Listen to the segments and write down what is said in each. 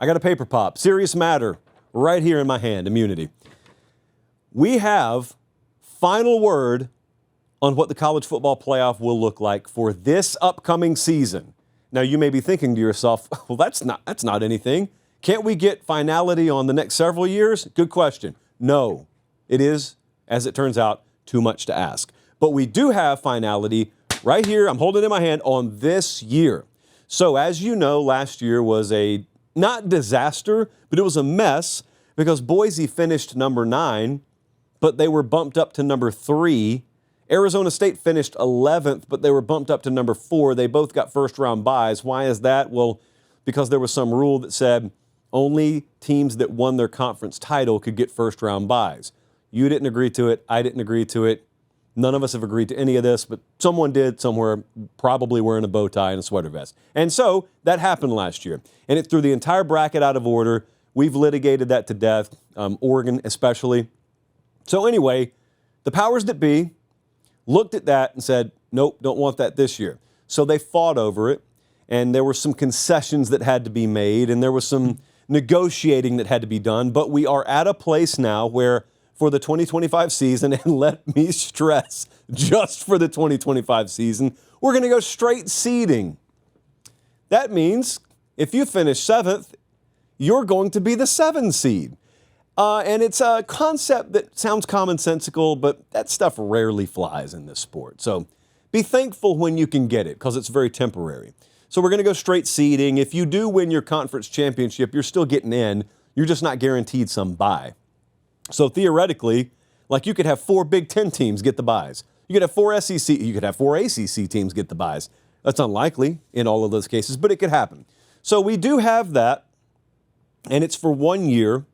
I got a paper pop. Serious matter right here in my hand, immunity. We have final word on what the college football playoff will look like for this upcoming season. Now, you may be thinking to yourself, well, that's not anything. Can't we get finality on the next several years? Good question. No, it is, as it turns out, too much to ask. But we do have finality right here, I'm holding it in my hand, on this year. So as you know, last year was a, not disaster, but it was a mess because Boise finished number 9, but they were bumped up to number 3. Arizona State finished 11th, but they were bumped up to number 4. They both got first-round byes. Why is that? Well, because there was some rule that said only teams that won their conference title could get first-round byes. You didn't agree to it. I didn't agree to it. None of us have agreed to any of this, but someone did somewhere, probably wearing a bow tie and a sweater vest. And so that happened last year. And it threw the entire bracket out of order. We've litigated that to death, Oregon especially. So anyway, the powers that be looked at that and said, nope, don't want that this year. So they fought over it, and there were some concessions that had to be made, and there was some negotiating that had to be done. But we are at a place now where for the 2025 season, and let me stress, just for the 2025 season, we're going to go straight seeding. That means if you finish 7th, you're going to be the 7 seed. And it's a concept that sounds commonsensical, but that stuff rarely flies in this sport. So be thankful when you can get it, because it's very temporary. So we're going to go straight seeding. If you do win your conference championship, you're still getting in. You're just not guaranteed some bye. So theoretically, like you could have 4 Big Ten teams get the byes. You could have 4 SEC, you could have 4 ACC teams get the byes. That's unlikely in all of those cases, but it could happen. So we do have that, and it's for 1 year.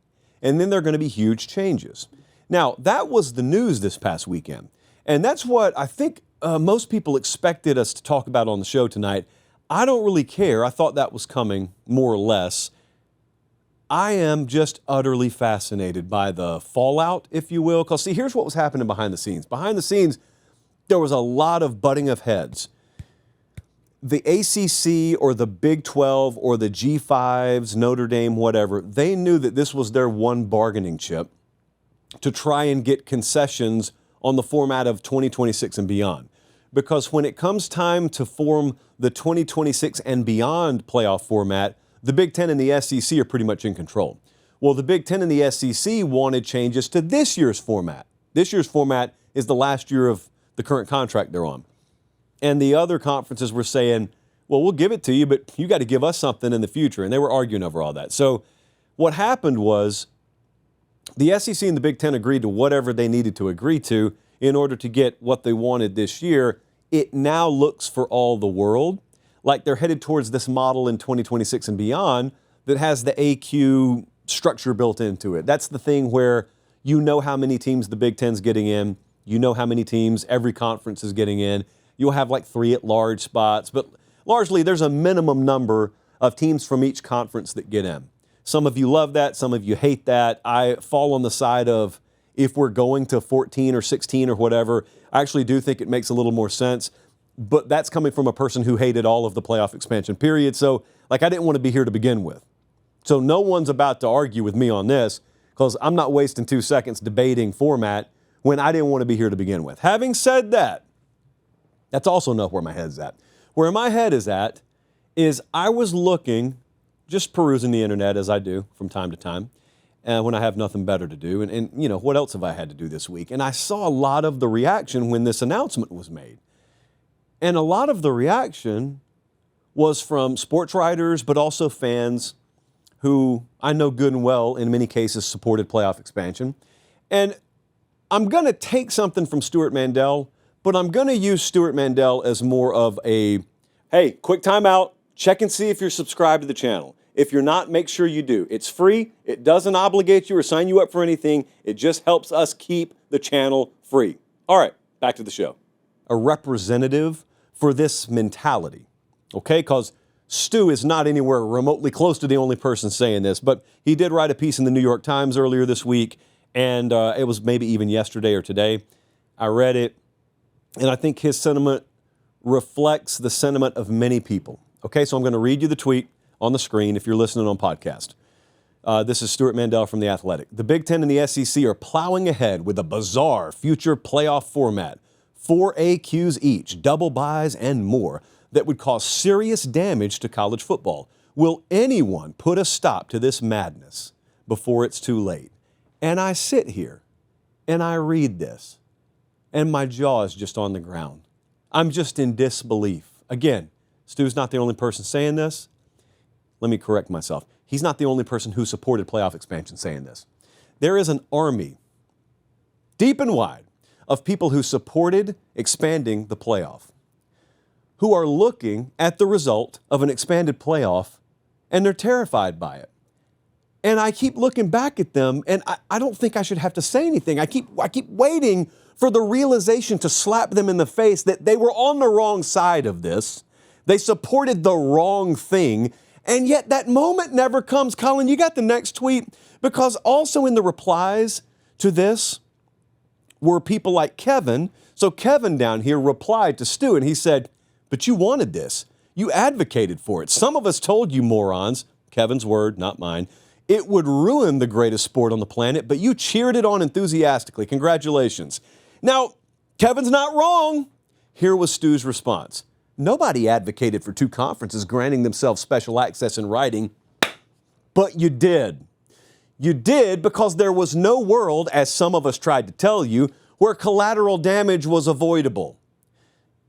And then there are going to be huge changes. Now, that was the news this past weekend. And that's what I think most people expected us to talk about on the show tonight. I don't really care. I thought that was coming, more or less. I am just utterly fascinated by the fallout, if you will. Because, see, here's what was happening behind the scenes. Behind the scenes, there was a lot of butting of heads. The ACC or the Big 12 or the G5s, Notre Dame, whatever, they knew that this was their one bargaining chip to try and get concessions on the format of 2026 and beyond. Because when it comes time to form the 2026 and beyond playoff format, the Big 10 and the SEC are pretty much in control. Well, the Big 10 and the SEC wanted changes to this year's format. This year's format is the last year of the current contract they're on. And the other conferences were saying, well, we'll give it to you, but you got to give us something in the future. And they were arguing over all that. So what happened was the SEC and the Big Ten agreed to whatever they needed to agree to in order to get what they wanted this year. It now looks for all the world like they're headed towards this model in 2026 and beyond that has the AQ structure built into it. That's the thing where you know how many teams the Big Ten's getting in. You know how many teams every conference is getting in. You'll have like 3 at-large spots, but largely there's a minimum number of teams from each conference that get in. Some of you love that, some of you hate that. I fall on the side of if we're going to 14 or 16 or whatever, I actually do think it makes a little more sense, but that's coming from a person who hated all of the playoff expansion period, so like I didn't want to be here to begin with. So no one's about to argue with me on this because I'm not wasting 2 seconds debating format when I didn't want to be here to begin with. Having said that, that's also not where my head's at. Where my head is at is I was looking, just perusing the internet as I do from time to time, when I have nothing better to do. And you know, what else have I had to do this week? And I saw a lot of the reaction when this announcement was made. And a lot of the reaction was from sports writers, but also fans who I know good and well, in many cases, supported playoff expansion. And I'm going to take something from Stuart Mandel, but I'm going to use Stuart Mandel as more of a, hey, quick timeout, check and see if you're subscribed to the channel. If you're not, make sure you do. It's free. It doesn't obligate you or sign you up for anything. It just helps us keep the channel free. All right, back to the show. A representative for this mentality, okay? Because Stu is not anywhere remotely close to the only person saying this, but he did write a piece in the New York Times earlier this week, and it was maybe even yesterday or today. I read it. And I think his sentiment reflects the sentiment of many people. Okay, so I'm going to read you the tweet. on the screen if you're listening on podcast. This is Stuart Mandel from The Athletic. The Big Ten and the SEC are plowing ahead with a bizarre future playoff format. 4 AQs each, double byes, and more that would cause serious damage to college football. Will anyone put a stop to this madness before it's too late? And I sit here and I read this and my jaw is just on the ground. I'm just in disbelief. Again, Stu's not the only person saying this. Let me correct myself. He's not the only person who supported playoff expansion saying this. There is an army, deep and wide, of people who supported expanding the playoff, who are looking at the result of an expanded playoff, and they're terrified by it. And I keep looking back at them, and I don't think I should have to say anything. I keep waiting for the realization to slap them in the face that they were on the wrong side of this. They supported the wrong thing, and yet that moment never comes. Colin, you got the next tweet? Because also in the replies to this were people like Kevin. So Kevin down here replied to Stu, and he said, but you wanted this. You advocated for it. Some of us told you morons, Kevin's word, not mine, it would ruin the greatest sport on the planet, but you cheered it on enthusiastically. Congratulations. Now, Kevin's not wrong. Here was Stu's response. Nobody advocated for 2 conferences granting themselves special access in writing, but you did. You did because there was no world, as some of us tried to tell you, where collateral damage was avoidable.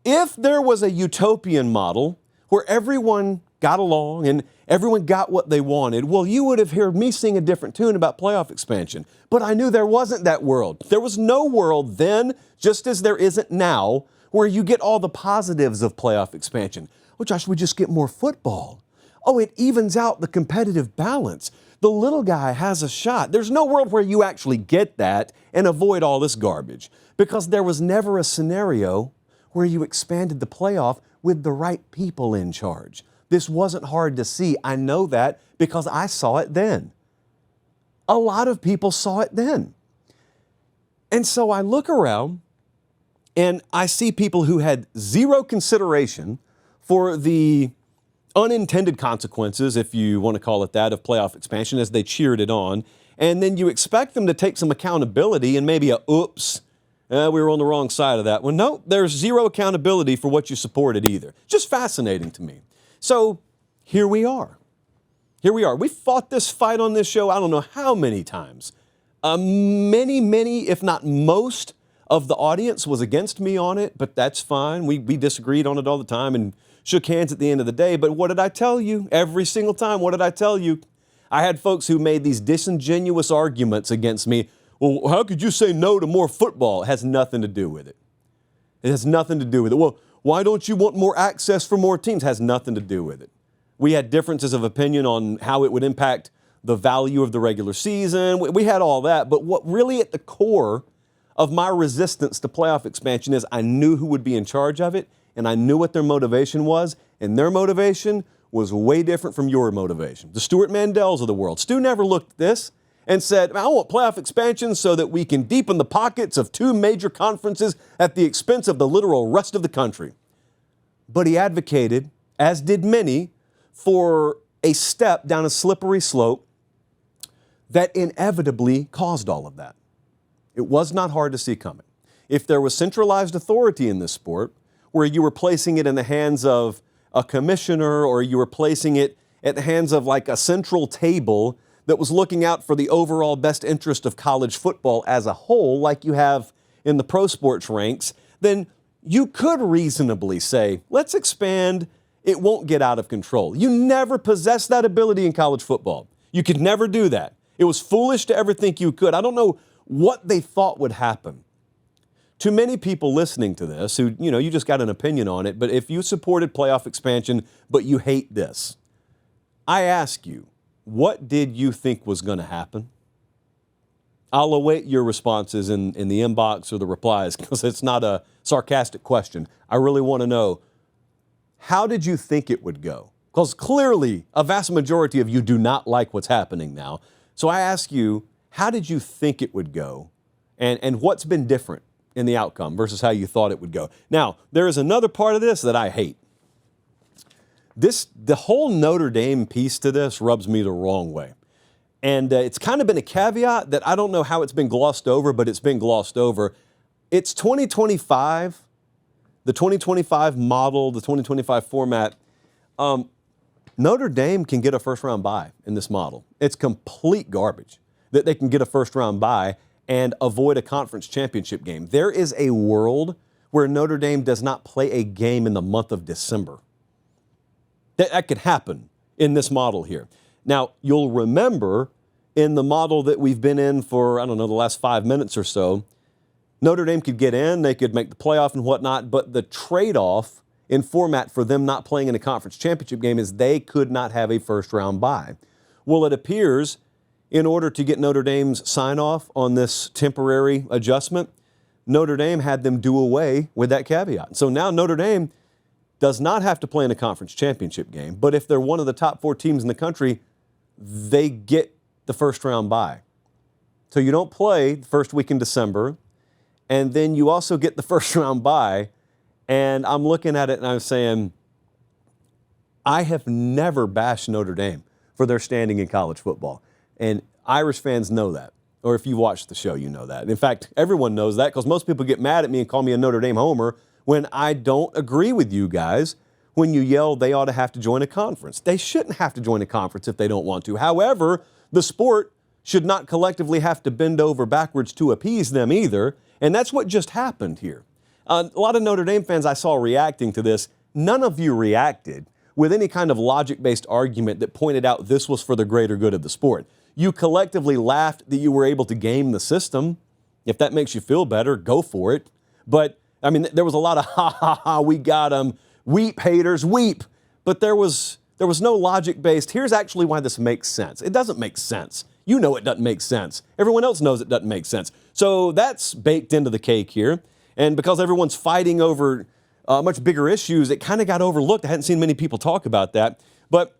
If there was a utopian model where everyone got along and everyone got what they wanted, well, you would have heard me sing a different tune about playoff expansion. But I knew there wasn't that world. There was no world then, just as there isn't now, where you get all the positives of playoff expansion. Oh, Josh, we just get more football. Oh, it evens out the competitive balance. The little guy has a shot. There's no world where you actually get that and avoid all this garbage, because there was never a scenario where you expanded the playoff with the right people in charge. This wasn't hard to see. I know that because I saw it then. A lot of people saw it then. And so I look around and I see people who had zero consideration for the unintended consequences, if you want to call it that, of playoff expansion as they cheered it on. And then you expect them to take some accountability and maybe oops, we were on the wrong side of that one. No, there's zero accountability for what you supported either. Just fascinating to me. So here we are. Here we are. We fought this fight on this show I don't know how many times. Many, if not most, of the audience was against me on it, but that's fine. We disagreed on it all the time and shook hands at the end of the day. But what did I tell you? Every single time, what did I tell you? I had folks who made these disingenuous arguments against me. Well, how could you say no to more football? It has nothing to do with it. It has nothing to do with it. Well, why don't you want more access for more teams? It has nothing to do with it. We had differences of opinion on how it would impact the value of the regular season. We had all that. But what really at the core of my resistance to playoff expansion is I knew who would be in charge of it, and I knew what their motivation was, and their motivation was way different from your motivation. The Stuart Mandels of the world. Stu never looked at this and said, I want playoff expansion so that we can deepen the pockets of 2 major conferences at the expense of the literal rest of the country. But he advocated, as did many, for a step down a slippery slope that inevitably caused all of that. It was not hard to see coming. If there was centralized authority in this sport, where you were placing it in the hands of a commissioner or you were placing it at the hands of like a central table that was looking out for the overall best interest of college football as a whole, like you have in the pro sports ranks, then you could reasonably say, let's expand. It won't get out of control. You never possessed that ability in college football. You could never do that. It was foolish to ever think you could. I don't know what they thought would happen. To many people listening to this who, you just got an opinion on it, but if you supported playoff expansion, but you hate this, I ask you, what did you think was going to happen? I'll await your responses in the inbox or the replies because it's not a sarcastic question. I really want to know, how did you think it would go? Because clearly a vast majority of you do not like what's happening now. So I ask you, how did you think it would go? And what's been different in the outcome versus how you thought it would go? Now, there is another part of this that I hate. The whole Notre Dame piece to this rubs me the wrong way. And it's kind of been a caveat that I don't know how it's been glossed over, but it's been glossed over. It's 2025, the 2025 model, the 2025 format. Notre Dame can get a first-round bye in this model. It's complete garbage that they can get a first-round bye and avoid a conference championship game. There is a world where Notre Dame does not play a game in the month of December. That could happen in this model here. Now, you'll remember in the model that we've been in for, I don't know, the last 5 minutes or so, Notre Dame could get in, they could make the playoff and whatnot, but the trade-off in format for them not playing in a conference championship game is they could not have a first-round bye. Well, it appears in order to get Notre Dame's sign-off on this temporary adjustment, Notre Dame had them do away with that caveat. So now Notre Dame does not have to play in a conference championship game, but if they're one of the top 4 teams in the country, they get the first-round bye. So you don't play the first week in December, and then you also get the first-round bye. And I'm looking at it and I'm saying, I have never bashed Notre Dame for their standing in college football. And Irish fans know that. Or if you watch the show, you know that. In fact, everyone knows that because most people get mad at me and call me a Notre Dame homer when I don't agree with you guys when you yell they ought to have to join a conference. They shouldn't have to join a conference if they don't want to. However, the sport should not collectively have to bend over backwards to appease them either. And that's what just happened here. A lot of Notre Dame fans I saw reacting to this, none of you reacted with any kind of logic-based argument that pointed out this was for the greater good of the sport. You collectively laughed that you were able to game the system. If that makes you feel better, go for it. But, I mean, there was a lot of, ha, ha, ha, we got them. Weep, haters, weep. But there was no logic-based, here's actually why this makes sense. It doesn't make sense. You know it doesn't make sense. Everyone else knows it doesn't make sense. So that's baked into the cake here. And because everyone's fighting over much bigger issues, it kind of got overlooked. I hadn't seen many people talk about that. But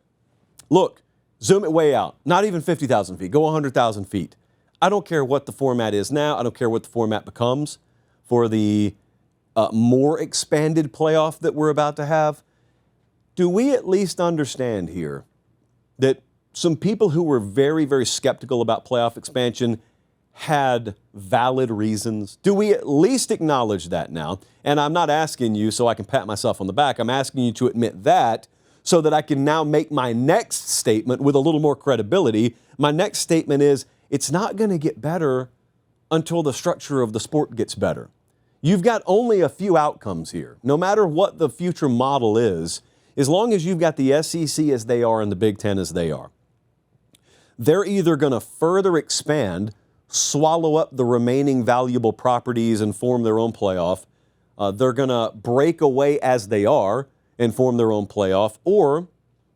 look, zoom it way out. Not even 50,000 feet. Go 100,000 feet. I don't care what the format is now. I don't care what the format becomes for the more expanded playoff that we're about to have. Do we at least understand here that some people who were very, very skeptical about playoff expansion had valid reasons? Do we at least acknowledge that now? And I'm not asking you so I can pat myself on the back. I'm asking you to admit that so that I can now make my next statement with a little more credibility. My next statement is it's not going to get better until the structure of the sport gets better. You've got only a few outcomes here. No matter what the future model is, as long as you've got the SEC as they are and the Big Ten as they are, they're either going to further expand, swallow up the remaining valuable properties and form their own playoff. They're going to break away as they are and form their own playoff, or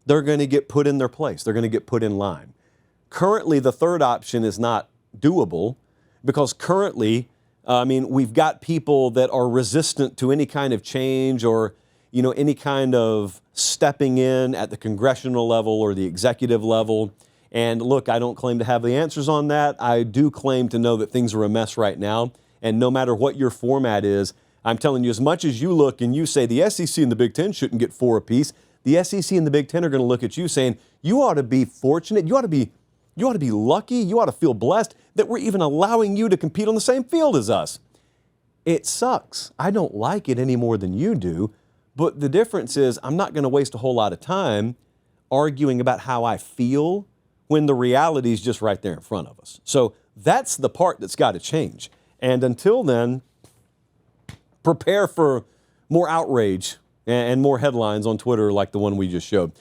they're going to get put in their place. They're going to get put in line. Currently, the third option is not doable because currently, we've got people that are resistant to any kind of change or, any kind of stepping in at the congressional level or the executive level. And look, I don't claim to have the answers on that. I do claim to know that things are a mess right now. And no matter what your format is, I'm telling you, as much as you look and you say the SEC and the Big Ten shouldn't get 4 apiece, the SEC and the Big Ten are going to look at you saying, you ought to be fortunate, you ought to be lucky, you ought to feel blessed that we're even allowing you to compete on the same field as us. It sucks. I don't like it any more than you do. But the difference is I'm not going to waste a whole lot of time arguing about how I feel when the reality is just right there in front of us. So that's the part that's got to change. And until then, prepare for more outrage and more headlines on Twitter like the one we just showed.